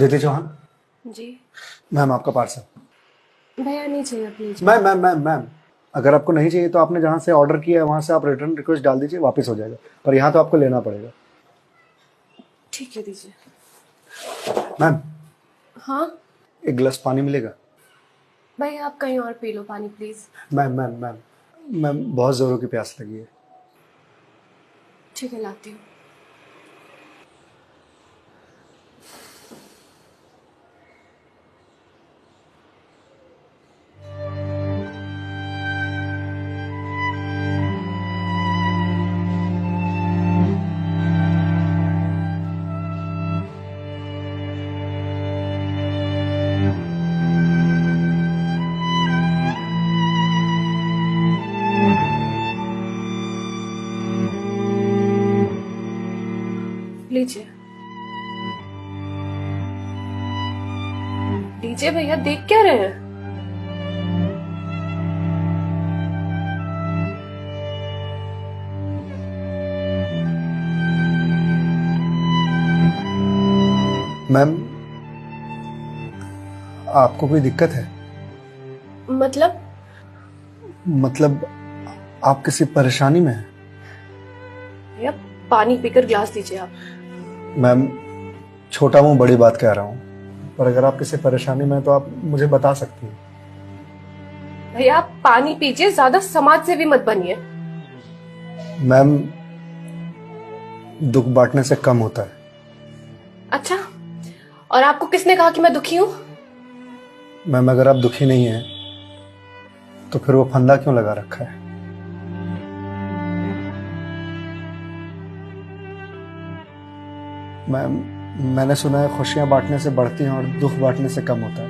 अदिति चौहान। जी ma'am आपका parcel. भैया नहीं चाहिए प्लीज। मैम अगर आपको नहीं चाहिए तो आपने जहाँ से ऑर्डर किया है वहाँ से आप रिटर्न रिक्वेस्ट डाल दीजिए, वापस हो जाएगा, पर यहाँ तो आपको लेना पड़ेगा। ठीक है दीजिए। मैम हाँ एक गिलास पानी मिलेगा? भैया आप कहीं और पी लो पानी प्लीज। मैम बहुत ज़ोरों की प्यास लगी है। ठीक है लाती हूँ। लीजिए लीजिए भैया, देख क्या रहे हैं? मैम आपको कोई दिक्कत है? मतलब आप किसी परेशानी में हैं? भैया पानी पीकर ग्लास दीजिए आप। मैम छोटा मुंह बड़ी बात कह रहा हूँ, पर अगर आप किसी परेशानी में हैं तो आप मुझे बता सकती हैं। भैया आप पानी पीजिए, ज्यादा समाज से भी मत बनिए। मैम दुख बांटने से कम होता है। अच्छा, और आपको किसने कहा कि मैं दुखी हूँ? मैम अगर आप दुखी नहीं हैं तो फिर वो फंदा क्यों लगा रखा है? मैम मैंने सुना है खुशियां बांटने से बढ़ती हैं और दुख बांटने से कम होता है।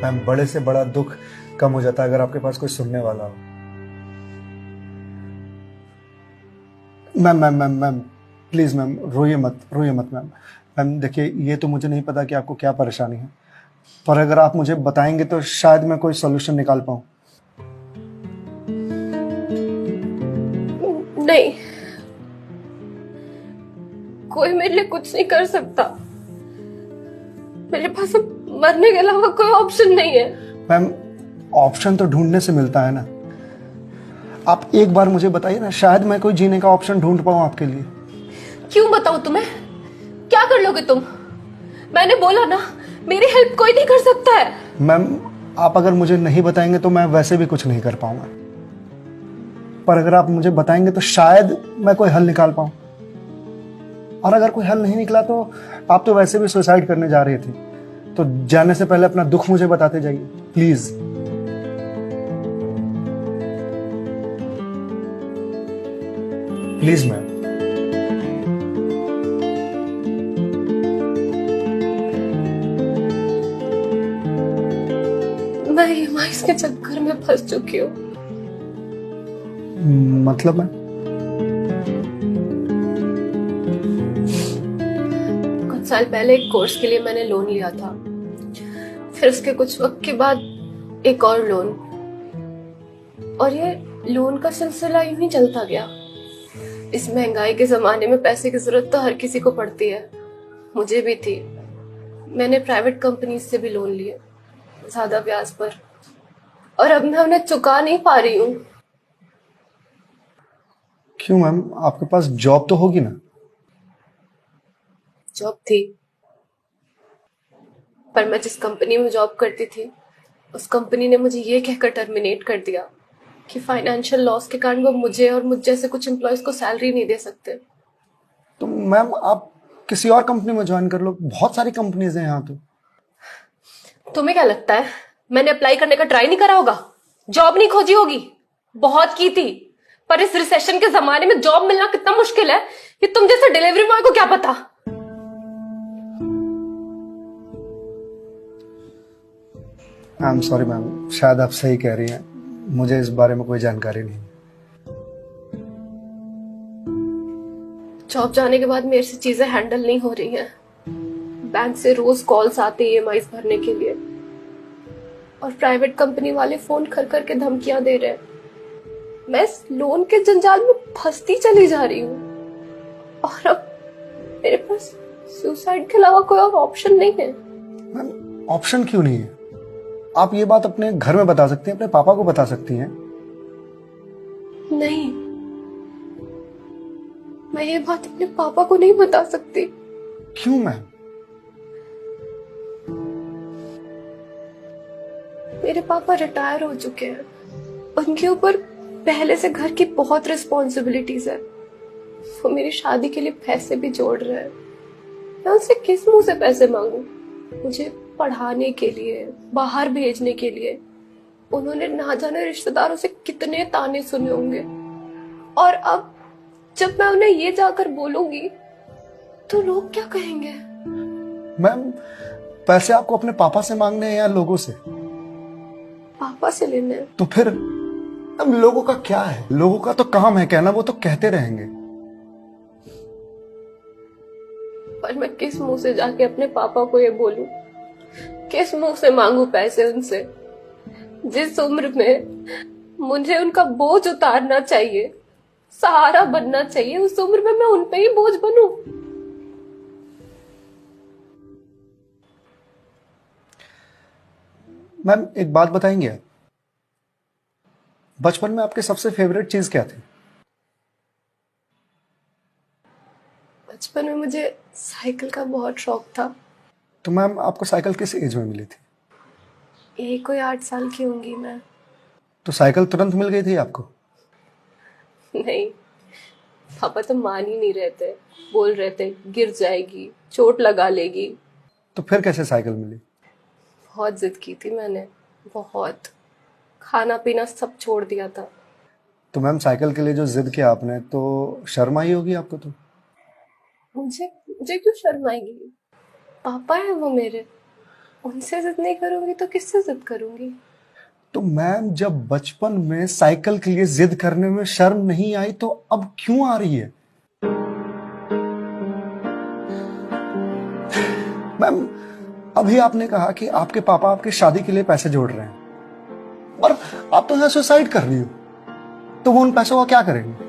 मैम बड़े से बड़ा दुख कम हो जाता है अगर आपके पास कोई सुनने वाला हो। मैम प्लीज मैम रोइए मत मैम। मैम देखिए ये तो मुझे नहीं पता कि आपको क्या परेशानी है, पर अगर आप मुझे बताएंगे तो शायद मैं कोई सॉल्यूशन निकाल पाऊं। नहीं, कोई मेरे लिए कुछ नहीं कर सकता। मेरे पास अब मरने के अलावा कोई ऑप्शन नहीं है। मैम ऑप्शन तो ढूंढने से मिलता है ना। आप एक बार मुझे बताइए ना, शायद मैं कोई जीने का ऑप्शन ढूंढ पाऊं आपके लिए। क्यों बताऊं तुम्हें? क्या कर लोगे तुम? मैंने बोला ना, मेरी हेल्प कोई नहीं कर सकता है। मैम आप अगर मुझे नहीं बताएंगे तो मैं वैसे भी कुछ नहीं कर पाऊंगा, पर अगर आप मुझे बताएंगे तो शायद मैं कोई हल निकाल पाऊं। और अगर कोई हल नहीं निकला तो आप तो वैसे भी सुसाइड करने जा रहे थे, तो जाने से पहले अपना दुख मुझे बताते जाइए प्लीज। Please ma'am. मैं ईएमआईज़ के चक्कर में फंस चुकी हूँ। मतलब मैम? कुछ साल पहले एक कोर्स के लिए मैंने लोन लिया था, फिर उसके कुछ वक्त के बाद एक और लोन, और ये लोन का सिलसिला यूं ही चलता गया। इस महंगाई के जमाने में पैसे की जरूरत तो हर किसी को पड़ती है, मुझे भी थी। मैंने प्राइवेट कंपनी से भी लोन लिए, ज्यादा ब्याज पर, और अब मैं उन्हें चुका नहीं पा रही हूँ। क्यों मैम, आपके पास जॉब तो होगी ना? जॉब थी, पर मैं जिस कंपनी में जॉब करती थी उस कंपनी ने मुझे ये कहकर टर्मिनेट कर दिया कि फाइनेंशियल लॉस के कारण वो मुझे और मुझ जैसे कुछ एम्प्लॉयज को सैलरी नहीं दे सकते। तो मैम आप किसी और कंपनी में ज्वाइन कर लो, बहुत सारी कंपनीज हैं यहाँ तो। तुम्हें क्या लगता है मैंने अप्लाई करने का ट्राई नहीं करा होगा? जॉब नहीं खोजी होगी? बहुत की थी, पर इस रिसेशन के जमाने में जॉब मिलना कितना मुश्किल है ये तुम जैसे डिलीवरी बॉय को क्या पता। आई एम सॉरी मैम, शायद आप सही कह रही हैं, मुझे इस बारे में कोई जानकारी नहीं। जॉब जाने के बाद मेरे से चीजें हैंडल नहीं हो रही हैं। बैंक से रोज कॉल्स आते हैं ईएमआईज़ भरने के लिए, और प्राइवेट कंपनी वाले फोन कर करके धमकियां दे रहे हैं। मैं इस लोन के जंजाल में फंसती चली जा रही हूँ, और अब मेरे पास सुसाइड के अलावा कोई और ऑप्शन नहीं है। मैम ऑप्शन क्यों नहीं है? आप ये बात अपने घर में बता सकती हैं, अपने पापा को बता सकती हैं। नहीं, मैं ये बात अपने पापा को नहीं बता सकती। क्यों मैम? मेरे पापा रिटायर हो चुके हैं, उनके ऊपर पहले से घर की बहुत रिस्पॉन्सिबिलिटीज है। वो मेरी शादी के लिए पैसे भी जोड़ रहे हैं। मैं उनसे किस मुंह से पैसे मांगू? मुझे पढ़ाने के लिए, बाहर भेजने के लिए उन्होंने ना जाने रिश्तेदारों से कितने ताने सुने होंगे। और अब जब मैं उन्हें ये जाकर बोलूंगी तो लोग क्या कहेंगे? मैम पैसे आपको अपने पापा से मांगने हैं या लोगों से? पापा से लेने हैं। तो फिर अब लोगों का क्या है? लोगों का तो काम है कहना, वो तो कहते रहेंगे। पर मैं किस मुंह से जाके अपने पापा को ये बोलूं? किस मुंह से मांगू पैसे उनसे? जिस उम्र में मुझे उनका बोझ उतारना चाहिए, सहारा बनना चाहिए, उस उम्र में मैं उन पे ही बोझ बनूं? मैम एक बात बताएंगे आप? बचपन में आपके सबसे फेवरेट चीज क्या थी? बचपन में मुझे साइकिल का बहुत शौक था। तो मैम आपको साइकिल किस एज में मिली थी? यही कोई 8 साल की होंगी मैं। तो साइकिल तुरंत मिल गई थी आपको? नहीं, पापा तो मान ही नहीं रहे थे। बोल रहे थे गिर जाएगी, चोट लगा लेगी। तो फिर कैसे साइकिल मिली? बहुत जिद की थी मैंने, बहुत। खाना पीना सब छोड़ दिया था। तो मैम साइकिल के लिए जो जिद किया आपने, तो शर्म आई होगी आपको? तो मुझे मुझे क्यों शर्म आएगी? पापा है वो मेरे, उनसे जिद नहीं करूंगी तो किससे जिद करूंगी? तो मैम जब बचपन में साइकिल के लिए जिद करने में शर्म नहीं आई तो अब क्यों आ रही है? मैम अभी आपने कहा कि आपके पापा आपकी शादी के लिए पैसे जोड़ रहे हैं, और आप तो यहां सुसाइड कर रही हो। तो वो उन पैसों का क्या करेंगे?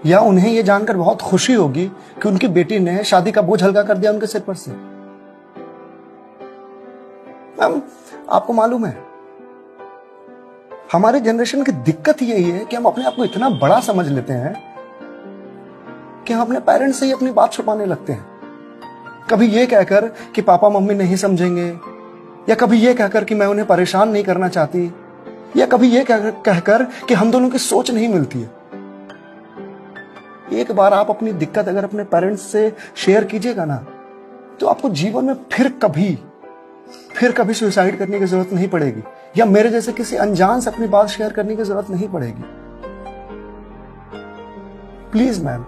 या उन्हें यह जानकर बहुत खुशी होगी कि उनकी बेटी ने शादी का बोझ हल्का कर दिया उनके सिर पर से। मैम आपको मालूम है, हमारे जनरेशन की दिक्कत यही है कि हम अपने आप को इतना बड़ा समझ लेते हैं कि हम अपने पेरेंट्स से ही अपनी बात छुपाने लगते हैं। कभी ये कहकर कि पापा मम्मी नहीं समझेंगे, या कभी ये कहकर कि मैं उन्हें परेशान नहीं करना चाहती, या कभी ये कहकर कि हम दोनों की सोच नहीं मिलती है। एक बार आप अपनी दिक्कत अगर अपने पेरेंट्स से शेयर कीजिएगा ना, तो आपको जीवन में फिर कभी सुसाइड करने की जरूरत नहीं पड़ेगी, या मेरे जैसे किसी अनजान से अपनी बात शेयर करने की जरूरत नहीं पड़ेगी। प्लीज मैम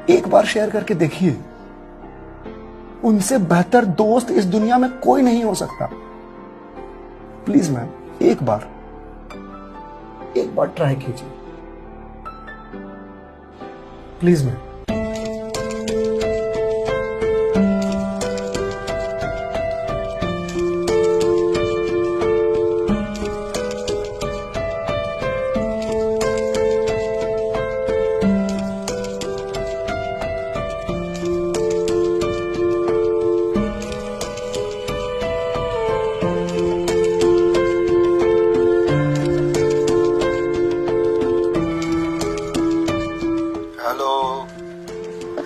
एक बार शेयर करके देखिए। उनसे बेहतर दोस्त इस दुनिया में कोई नहीं हो सकता। प्लीज मैम एक बार ट्राई कीजिए प्लीज मैम।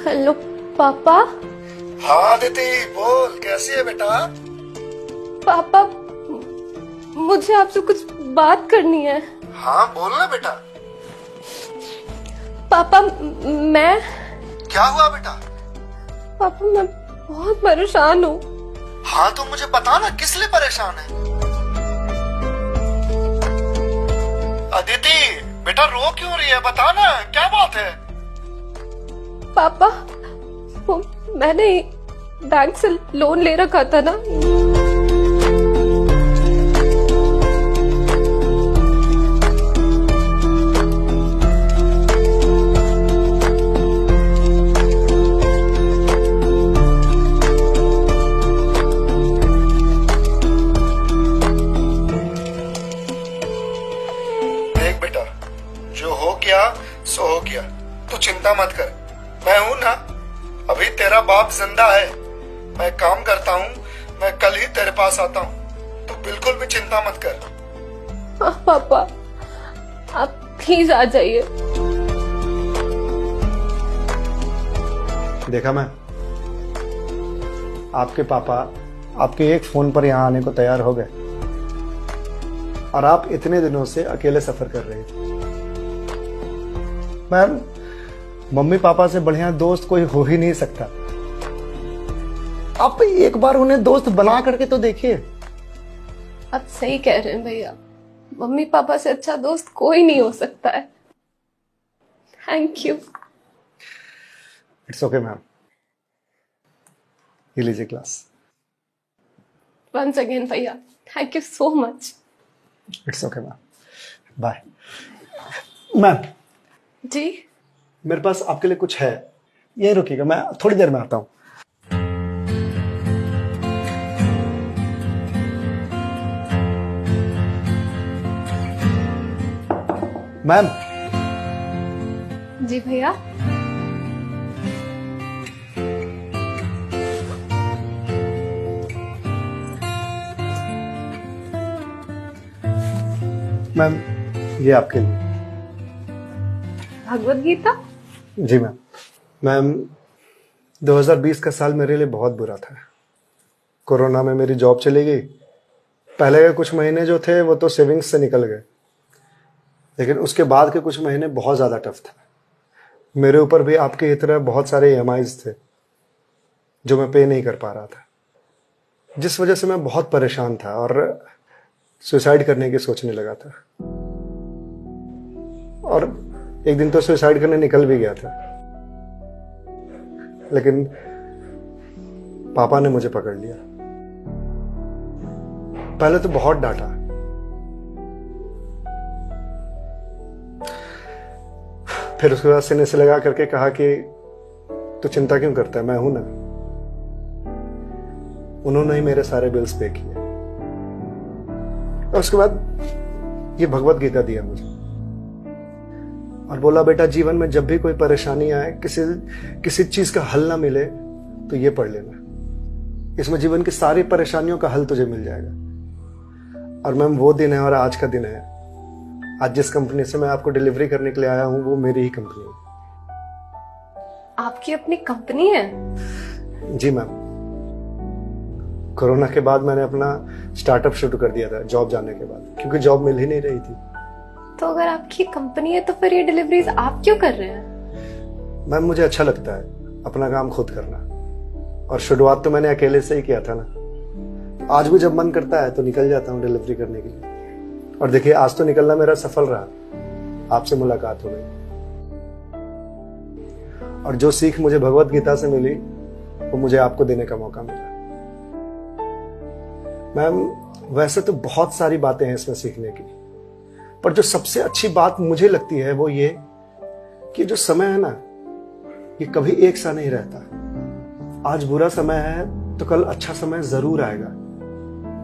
हेलो पापा। हाँ दीदी बोल, कैसी है बेटा? पापा मुझे आपसे कुछ बात करनी है। हाँ बोल ना बेटा। पापा मैं क्या हुआ बेटा? पापा मैं बहुत परेशान हूँ। हाँ तो मुझे बता ना, किस लिए परेशान है? अदिति बेटा रो क्यों रही है, बता ना क्या बात है? पापा वो मैंने बैंक से लोन ले रखा था ना। देख बेटा, जो हो गया सो हो गया, तू चिंता मत कर, मैं हूं ना। अभी तेरा बाप जिंदा है, मैं काम करता हूँ, मैं कल ही तेरे पास आता हूँ, तू बिल्कुल भी चिंता मत कर। हाँ पापा, आप प्लीज आ जाइए। देखा मैं, आपके पापा आपके एक फोन पर यहां आने को तैयार हो गए और आप इतने दिनों से अकेले सफर कर रहे थे। मैम, मम्मी पापा से बढ़िया दोस्त कोई हो ही नहीं सकता। आप एक बार उन्हें दोस्त बना करके तो देखिए। आप सही कह रहे हैं भैया, मम्मी पापा से अच्छा दोस्त कोई नहीं हो सकता है। Thank you. It's okay ma'am, ये लीजिए क्लास। वंस अगेन भैया, thank you so much. It's okay ma'am, bye. Ma'am, जी मेरे पास आपके लिए कुछ है, यहीं रुकिएगा, मैं थोड़ी देर में आता हूं। मैम। जी भैया। मैम, ये आपके लिए। भगवत गीता? जी मैम। मैम, 2020 का साल मेरे लिए बहुत बुरा था। कोरोना में मेरी जॉब चली गई। पहले के कुछ महीने जो थे वो तो सेविंग्स से निकल गए, लेकिन उसके बाद के कुछ महीने बहुत ज़्यादा टफ था। मेरे ऊपर भी आपके ही तरह बहुत सारे EMIs थे जो मैं पे नहीं कर पा रहा था, जिस वजह से मैं बहुत परेशान था और सुसाइड करने की सोचने लगा था। और एक दिन तो सुसाइड करने निकल भी गया था, लेकिन पापा ने मुझे पकड़ लिया। पहले तो बहुत डांटा, फिर उसके बाद सीने से लगा करके कहा कि तू चिंता क्यों करता है, मैं हूं ना। उन्होंने ही मेरे सारे बिल्स पे किए और उसके बाद ये भगवत गीता दिया मुझे और बोला, बेटा जीवन में जब भी कोई परेशानी आए, किसी चीज का हल ना मिले तो ये पढ़ लेना। इसमें जीवन की सारी परेशानियों का हल तुझे मिल जाएगा। और मैम, वो दिन है और आज का दिन है। आज जिस कंपनी से मैं आपको डिलीवरी करने के लिए आया हूं वो मेरी ही कंपनी है। आपकी अपनी कंपनी है? जी मैम। कोरोना के बाद मैंने अपना स्टार्टअप शुरू कर दिया था जॉब जाने के बाद, क्योंकि जॉब मिल ही नहीं रही थी। तो अगर आपकी कंपनी है तो फिर ये डिलीवरीज आप क्यों कर रहे हैं? मैम, मुझे अच्छा लगता है अपना काम खुद करना, और शुरुआत तो मैंने अकेले से ही किया था ना। आज भी जब मन करता है तो निकल जाता हूँ डिलीवरी करने के लिए। और देखिए, आज तो निकलना मेरा सफल रहा, आपसे मुलाकात हो गई। और जो सीख मुझे भगवत गीता से मिली वो मुझे आपको देने का मौका मिला। मैम, वैसे तो बहुत सारी बातें हैं इसमें सीखने की, पर जो सबसे अच्छी बात मुझे लगती है वो ये कि जो समय है ना, ये कभी एक सा नहीं रहता। आज बुरा समय है तो कल अच्छा समय जरूर आएगा।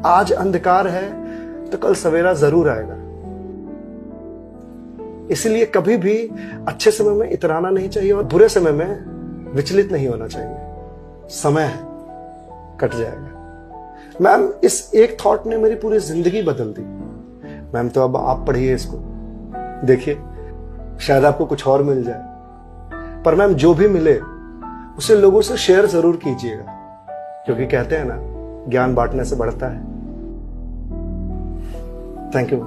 आज अंधकार है तो कल सवेरा जरूर आएगा। इसलिए कभी भी अच्छे समय में इतराना नहीं चाहिए और बुरे समय में विचलित नहीं होना चाहिए। समय है, कट जाएगा। मैम, इस एक थॉट ने मेरी पूरी जिंदगी बदल दी। मैम, तो अब आप पढ़िए इसको, देखिए शायद आपको कुछ और मिल जाए। पर मैम, जो भी मिले उसे लोगों से शेयर जरूर कीजिएगा, क्योंकि कहते हैं ना, ज्ञान बांटने से बढ़ता है। Thank you.